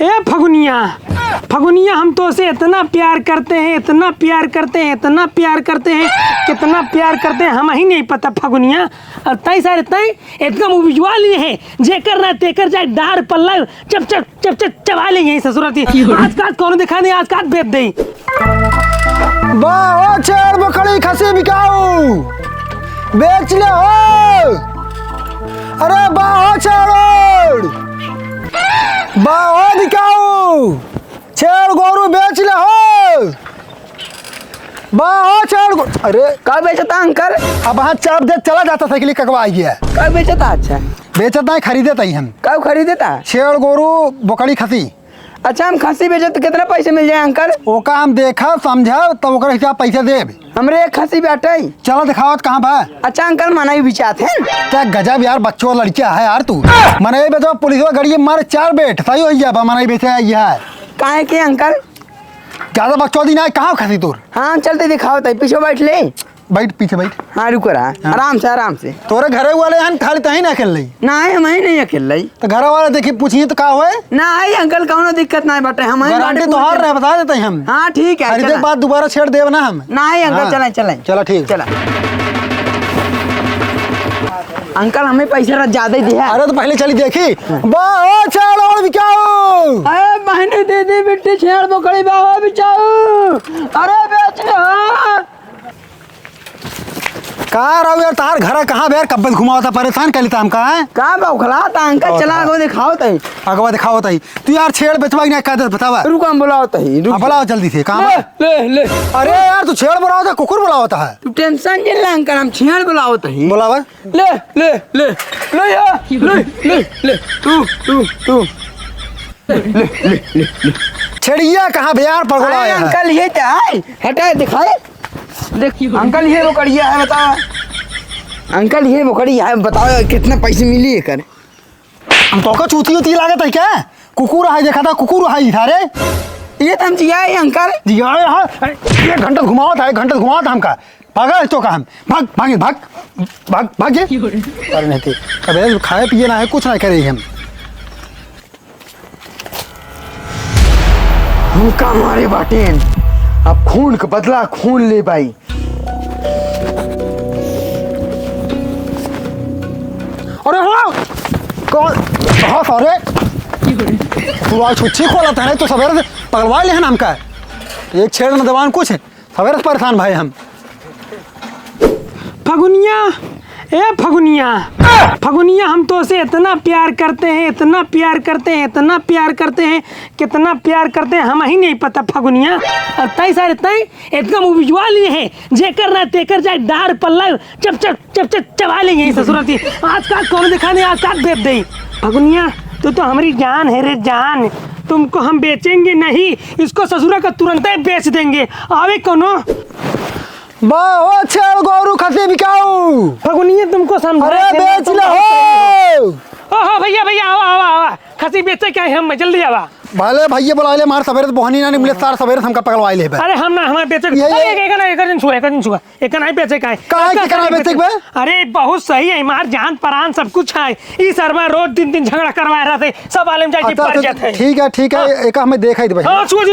ए फगुनिया फगुनिया, हम तो उसे इतना प्यार करते हैं, इतना प्यार करते हैं, इतना प्यार करते हैं, कितना प्यार करते हैं हम ही नहीं पता फगुनिया। और तई सारे तई इतना मुबिजवा लिए हैं जेकर ना तेकर जाए डार पल्ला चप चप चप चप चबा ले यही ससुरती। आज का कौन दिखा नहीं, आज का बेच दई बा चेड़ बकड़ी खसी बिकाऊ बेच ले हो। अरे बाहो चेड़ बाहो बिकाऊ छेड़ गोरू बेच ले हो। बाहो छेड़ अरे कब बेचता अंकल? अब हाँ चाप दे चला जाता साइकिल ककवा गया। कब बेचता? अच्छा बेचता नहीं, खरीदे तई हम। कब खरीदेता? छेड़ गोरू बकड़ी खसी। अच्छा हम खसी बेचे तो कितना पैसे मिल जाए अंकल? ओका हम देखा समझा तब ओकर हिसाब पैसे देब। हमरे एक खसी बैठे चलो दिखावत कहाँ बा। अच्छा अंकल मना भी बिचाते हैं क्या गजब यार, बच्चों लड़किया है यार तू। मने बेचो पुलिस गाड़ी मारे 4 बेट सही हो गया। मने बेचे है काहे के अंकल? ज्यादा बच्चों दिन आए कहाँ खसी तोर। हाँ चलते दिखाओ तई पीछे बैठ ले। बैठ पीछे बैठ। हाँ रुको रहा आराम से आराम से। तोरे घरे वाले हैं खाली तही ना खेल रही। ना हम ही नहीं अकेले तो घर वाले देखी पूछिए तो का हुए ना आई अंकल कौनो दिक्कत ना बटे हम गारंटी तो हार रहे बता देते हम। हाँ ठीक है खरीदे के बाद दोबारा छेड़ देव ना हम। ना आई अंकल चलें चलें चलो ठीक चला। अंकल हमें पैसा ज्यादा ही दिया। अरे तो पहले चली देखी बाहो छेड़ और बिकाऊ। अरे बहने दे दे बेटे छेड़ बकड़ी बाबा बिचाऊ। अरे बेचने कार आओ यार, तार घर कहाँ यार, कब घुमाओ था परेशान कर लेता हम कहाँ है। कहाँ बौखला था अंकल, चला आगे दिखाओ तई। अगवा दिखाओ तई तू यार छेड़ बेचवा ना कह दे बतावा। रुको हम बुलाओ तई रुक। बुलाओ जल्दी से कहाँ ले ले। अरे यार तू छेड़ बुलाओ था कुकुर बुलाओ था है। तू टेंशन नहीं ले अंकल, हम छेड़ बुलाओ तई। बुलावा ले ले ले ले यार ले ले ले तू छेड़िया कहाँ यार पगला है अंकल ये क्या है? हटा दिखाए देख अंकल ये बोकड़िया है बताओ। अंकल ये बोकड़िया है बताओ कितने पैसे मिली है कर? हम तो का चूती उती लागत है क्या? कुकुर है देखा था कुकुर है इधर ये तो हम जिया है अंकल। जिया है 1 घंटा घुमाओ था 1 घंटा घुमाओ था हमका भागा तो का हम भाग भाग भाग भाग भाग अरे नहीं थे अब खाए पिए ना है कुछ ना करे हम का मारे बाटे अब खून का बदला खून ले भाई। अरे हाँ कौन हाँ सारे तू आज छुच्छी खोला था तो सवेरे से पगलवा ले हैं हमका। एक छेड़ में दबान कुछ है सवेरे से परेशान भाई हम। फगुनिया ए फगुनिया फगुनिया, हम तो उसे इतना प्यार करते हैं, इतना प्यार करते हैं, इतना प्यार करते हैं, कितना प्यार करते हैं हम ही नहीं पता फगुनिया। और तई सारे तई इतना मुबिजवा लिए हैं जेकर ना तेकर जाए डार पल्ला चप चप चप चप चबा ले यही ससुरती। आज का कौन दिखा नहीं, आज का बेच दई फगुनिया। तू तो हमारी जान है रे जान, तुमको हम बेचेंगे नहीं, इसको ससुरा का तुरंत ही बेच देंगे। आवे कोनो बाहो छेड़ गोरू खसी बिकाऊ। फगुनिया तुमको समझा। अरे बेच ले हो। ओहो भैया भैया आवा आवा आवा, खसी बेचे क्या है हम जल्दी आवा। भले भैया बुला ले मार सवेरे बहनी ना मिले सार सवेरे हमका पगलवाई ले। अरे हम ना हमारे बेचे एक दिन छुआ एक नहीं बेचे का है बेचे बे। अरे बहुत सही है मार जान प्राण सब कुछ है। ई सरवा रोज दिन झगड़ा करवा रहा थे सब आलम जाके पड़ जाते हैं। ठीक है एक हमें देखा ही हां छुआ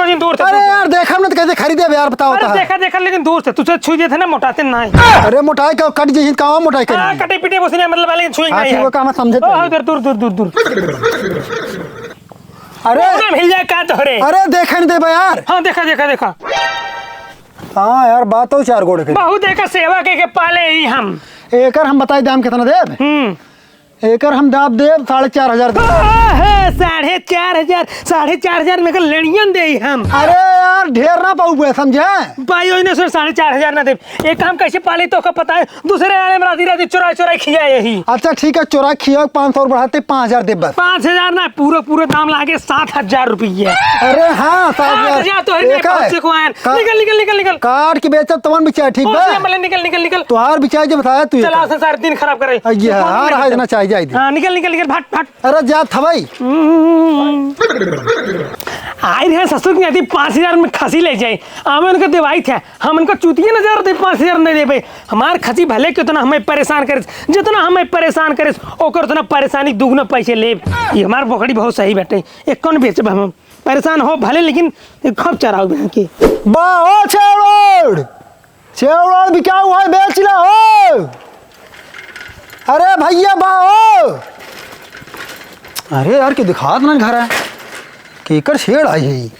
दिन दूर थे। अरे यार देखा हमने तो कैसे खरीदे यार बताओ। अरे देखा लेकिन दूर से तुझे छुई देते ना मोटाते ना। अरे मोटाई का कट जही का मोटाई का कटे पिटे बसने मतलब वाले छुई नहीं है। वो काम समझे दूर अरे भैया का तोरे। अरे देखा नहीं दे यार। हाँ देखा हाँ यार बात तो 4 गोड़ के बहुत देखा सेवा के पाले ही हम। एकर हम बताई दाम कितना देब। एकर हम दाब देब 4,500 4,500 में लड़ियन दे हम। अरे यार ढेर ना पाऊ समझे भाई ओने से 4,500 ना दे। एक काम कैसे पाली तो का पता है, दूसरे वाले में राती चुरा खिया यही। अच्छा ठीक है चोरा खिया 500 बढ़ाते 5,000 दे बस। 5,000 ना पूरे दाम लागे 7,000 रुपये। अरे हाँ 7,000 तो निकल काट के बेचब तमन बिचाए ठीक है। निकल तुहार बिचाए जो बताया तू चला से 3.5 खराब करे। हां देना चाहिए जाई। हाँ निकल भाट अरे जा थवाई आए रहे ससुर की आती 5,000 में खसी ले जाए हमें उनका दिवाई थे हम उनका चुतिए नजर दे 5,000 नहीं दे भाई हमार खसी भले कितना हमें परेशान करे जितना हमें परेशान करे ओकर उतना परेशानी दुगना पैसे ले ये हमार बकरी बहुत सही बैठे एक कौन बेचब हम परेशान हो भले लेकिन खूब चराओ बहन की बाओ छेवड़ भी क्या हुआ है बेच ला हो। अरे भैया बाओ। अरे यार के दिखात ना घर है केकर छेड़ आई है।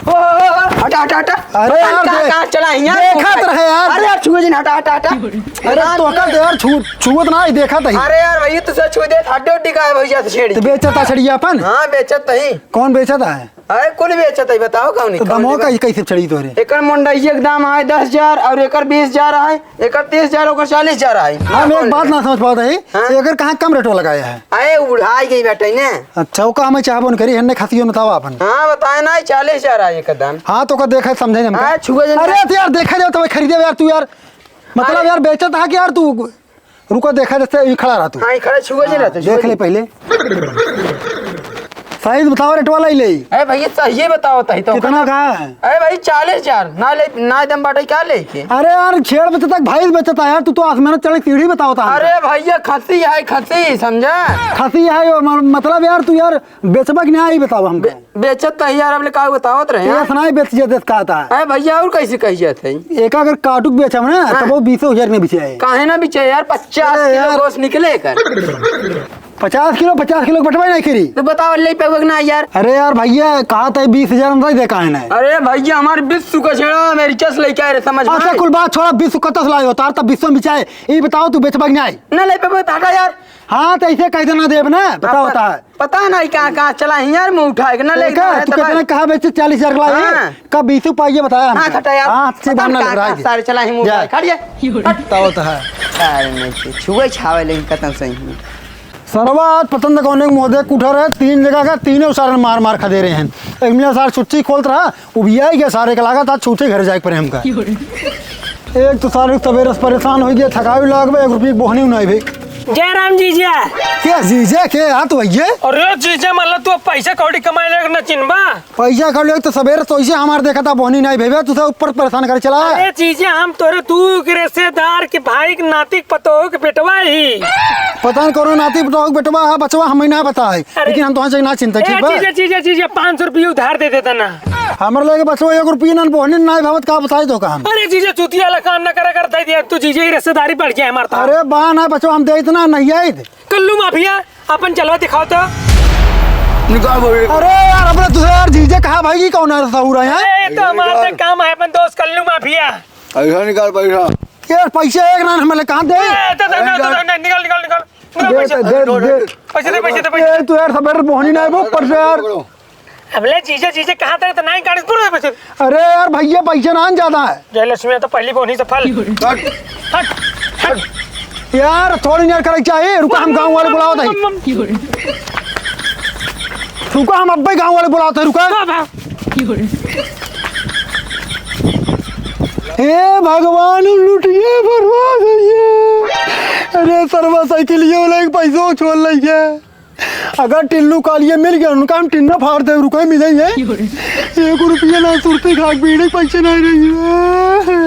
हटा हटा हटा। अरे यार कहाँ चला यार देखा तो रहे यार। अरे यार छुए जी हटा हटा हटा। अरे तो कर यार छुवत ना देखा तही। अरे यार भैया तो सच छुए दे हड्डी उड्डी का है भैया तो छेड़ी। तो बेचता छड़िया अपन। हाँ बेचत ही। कौन बेचता है? अरे कुल बेचत है बताओ कौन। तो दमो का कैसे छड़ी तोरे? एकर मुंडई एकदम है 10,000 और एकर 20,000 है एकर 30,000 और 40,000 है। हम एक बात ना समझ पाता है अगर कहाँ कम रेट लगाया है। अरे उड़ाई गई बैठे ने। अच्छा वो का हमें चाहबो न करी हन्ने खासियो बतावा अपन। हाँ बताए ना 40,000 है एकदम। हाँ तो का देखा समझे हम। हाँ छुए जन। अरे तो यार देखा जाओ तो खरीदे यार तू यार मतलब यार बेचता है कि यार तू रुको देखा जैसे खड़ा रहा तू। हाँ खड़े छुए जी रहते देख ले पहले साइज बताओ रेट वाला ही ले। अरे भैया सही बताओ तही तो कितना का है? अरे भाई 40,000 ना ले ना दम बाटे क्या लेके। अरे यार छेड़ बचता भाई बचता यार तू तो आसमान चढ़ सीढ़ी बताओ था। अरे भैया खसी है खसी समझा। खसी है मतलब यार तू यार बेचबा कि नहीं बताओ हम बेचत तो यार अब का बतावत रहे ये सुनाई बेच जे देख कहता है। अरे भैया और कैसे कही जाते हैं एक अगर काटुक बेचम ना तो वो 20,000 में बिछे है। काहे ना बिचे यार 50 किलो गोश्त निकले कर 50 किलो बटवाई नहीं करी तो बताओ ले पे ना यार। अरे यार भैया कहा था 20,000 में देखा है ना। अरे भैया हमारे 20 का छेड़ा मेरी चस लेके आए रे समझ में। अच्छा कुल बात छोड़ा 20 कत लाए होता तब 20 में बिछाए ये बताओ तू बेचबा कि नहीं ना ले पे हटा यार। हाँ तो ऐसे कह देना देव ना पता होता है। पता नहीं कहाँ चला यार मुँह उठाए ना ले तू कितने कहा बेचे 40,000 लाए कब 20 पाइए बताया हाँ खटा यार। हाँ अच्छी बात ना लग रहा है सारे चला ही मुँह खड़िए पता होता है। अरे नहीं छुए छावे लेकिन कतम सही सर्वात पसंद कोने मोदे कुठर है 3 जगह का तीनों सारे मार मार खा दे रहे हैं। एक मिला सार छुट्टी खोलता रहा उबिया ही गया सारे का लगा था छूटे घर जाए पर हमका एक तो सारे सवेरे परेशान हो गया थकावी लग 1 रुपये बोहनी नहीं भाई। जयराम जीजा क्या जीजा के हाथ भैया अरे जीजा मतलब तू पैसा कौड़ी कमाए लगे न चिन्हबा पैसा कर ले तो सवेरे तो ऐसे हमारे देखा था बोहनी नहीं भेजा तुझे ऊपर परेशान कर चला। अरे जीजा हम तोरे तू के रिश्तेदार के भाई के नातिक पतोह के बेटवा ही पता नहीं करो नाती बेटवा है बचवा हमें ना पता है लेकिन हम तो ना चिंता ठीक बा। जीजा 500 रुपये उधार दे देता ना हमारे लगे बचवा 1 रुपये ना बोहनी नहीं भावत का बताई तो काम। अरे जीजा चुतिया वाला काम ना करा करता है तू जीजा की रिश्तेदारी बढ़ गया हमारा। अरे बा ना बचवा हम दे इतना नहीं आई कल्लू माफिया अपन चलवा दिखाओ तो। अरे यार अपने तुझे यार जीजा कहा भाई की कौन है सहूरा है तो हमारा काम है अपन दोस्त कल्लू माफिया। ऐसा निकाल पैसा यार पैसे एक ना हमें कहाँ दे निकाल तू यार सवेरे बोहनी नहीं वो पर से यार अबले जीजा कहाँ तक तो नहीं गाड़ी पैसे। अरे यार भैया पैसे ना ज्यादा है जयलक्ष्मी तो पहली बोनी से फल यार थोड़ी देर करे चाहिए रुका हम गांव वाले बुलाओ थे रुका हम अब्बे गांव वाले बुलाते रुका। हे भगवान लुटिए बर्बाद होइए। अरे सर्वा साइकिल ये वाला एक पैसा छोड़ लिया अगर टिल्लू कालिए मिल गया उनका हम टिन्ना फाड़ दे रुका मिलेंगे 1 रुपया ना सुरती खाक पीने पैसे नहीं रही है।